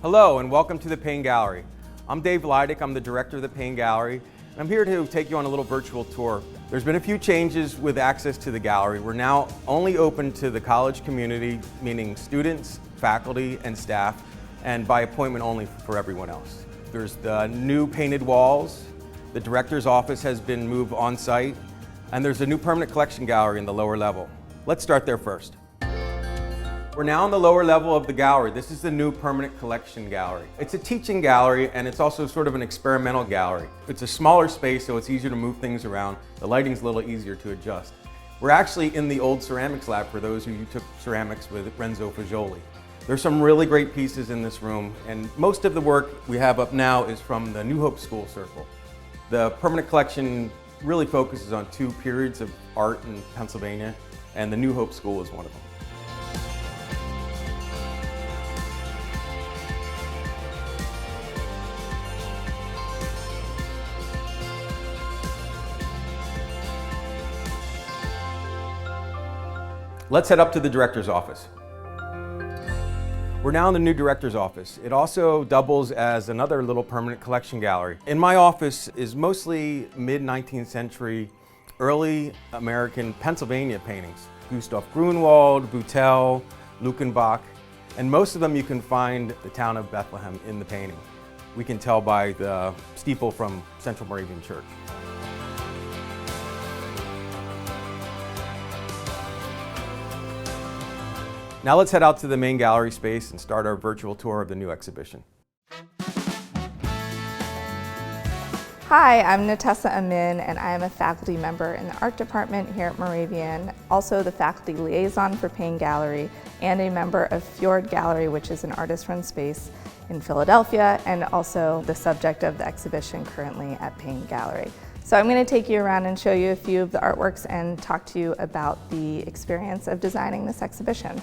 Hello and welcome to the Payne Gallery. I'm David Ledich, I'm the director of the Payne Gallery, and I'm here to take you on a little virtual tour. There's been a few changes with access to the gallery. We're now only open to the college community, meaning students, faculty, and staff, and by appointment only for everyone else. There's the new painted walls, the director's office has been moved on site, and there's a new permanent collection gallery in the lower level. Let's start there first. We're now on the lower level of the gallery. This is the new permanent collection gallery. It's a teaching gallery and it's also sort of an experimental gallery. It's a smaller space, so it's easier to move things around. The lighting's a little easier to adjust. We're actually in the old ceramics lab for those who took ceramics with Renzo Fagioli. There's some really great pieces in this room, and most of the work we have up now is from the New Hope School Circle. The permanent collection really focuses on two periods of art in Pennsylvania, and the New Hope School is one of them. Let's head up to the director's office. We're now in the new director's office. It also doubles as another little permanent collection gallery. In my office is mostly mid-19th century, early American Pennsylvania paintings. Gustav Grunwald, Boutel, Luckenbach, and most of them you can find the town of Bethlehem in the painting. We can tell by the steeple from Central Moravian Church. Now let's head out to the main gallery space and start our virtual tour of the new exhibition. Hi, I'm Natessa Amin, and I am a faculty member in the art department here at Moravian, also the faculty liaison for Payne Gallery, and a member of FJORD Gallery, which is an artist-run space in Philadelphia, and also the subject of the exhibition currently at Payne Gallery. So I'm going to take you around and show you a few of the artworks and talk to you about the experience of designing this exhibition.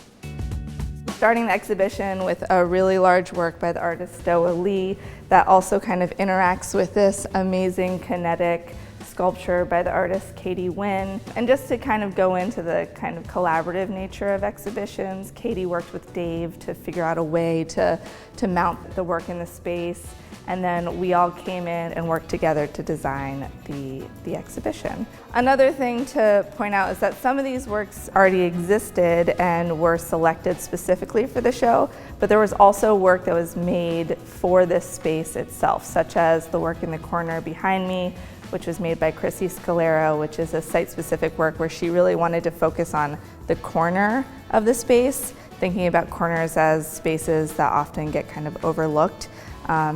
Starting the exhibition with a really large work by the artist Stoa Lee that also kind of interacts with this amazing kinetic sculpture by the artist Katie Wynn. And just to kind of go into the kind of collaborative nature of exhibitions, Katie worked with Dave to figure out a way to mount the work in the space. And then we all came in and worked together to design the exhibition. Another thing to point out is that some of these works already existed and were selected specifically for the show, but there was also work that was made for this space itself, such as the work in the corner behind me, which was made by Priscilla Scalera, which is a site-specific work where she really wanted to focus on the corner of the space, thinking about corners as spaces that often get kind of overlooked.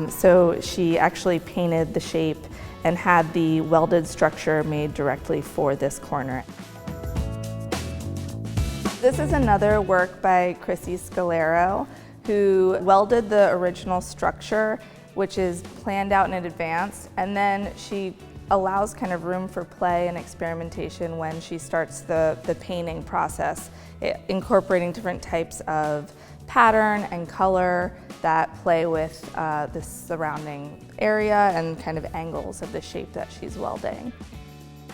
So she actually painted the shape and had the welded structure made directly for this corner. This is another work by Priscilla Scalera, who welded the original structure, which is planned out in advance, and then she allows kind of room for play and experimentation when she starts the painting process, incorporating different types of pattern and color that play with the surrounding area and kind of angles of the shape that she's welding.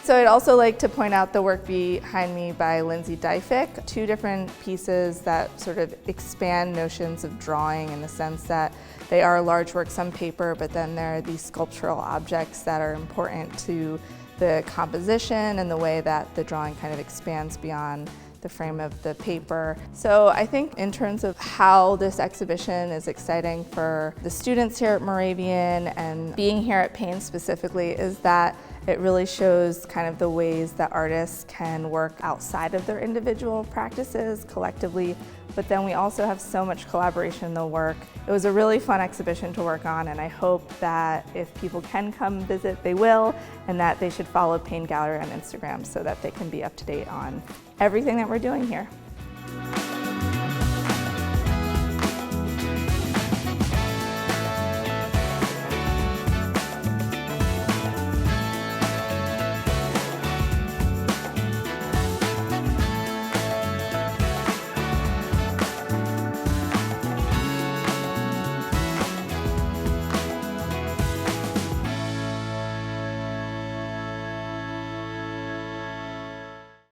So I'd also like to point out the work behind me by Lindsay Dyfick, two different pieces that sort of expand notions of drawing in the sense that they are large works on paper, but then there are these sculptural objects that are important to the composition and the way that the drawing kind of expands beyond the frame of the paper. So I think in terms of how this exhibition is exciting for the students here at Moravian and being here at Payne specifically is that it really shows kind of the ways that artists can work outside of their individual practices collectively, but then we also have so much collaboration in the work. It was a really fun exhibition to work on, and I hope that if people can come visit, they will, and that they should follow Payne Gallery on Instagram so that they can be up to date on everything that we're doing here.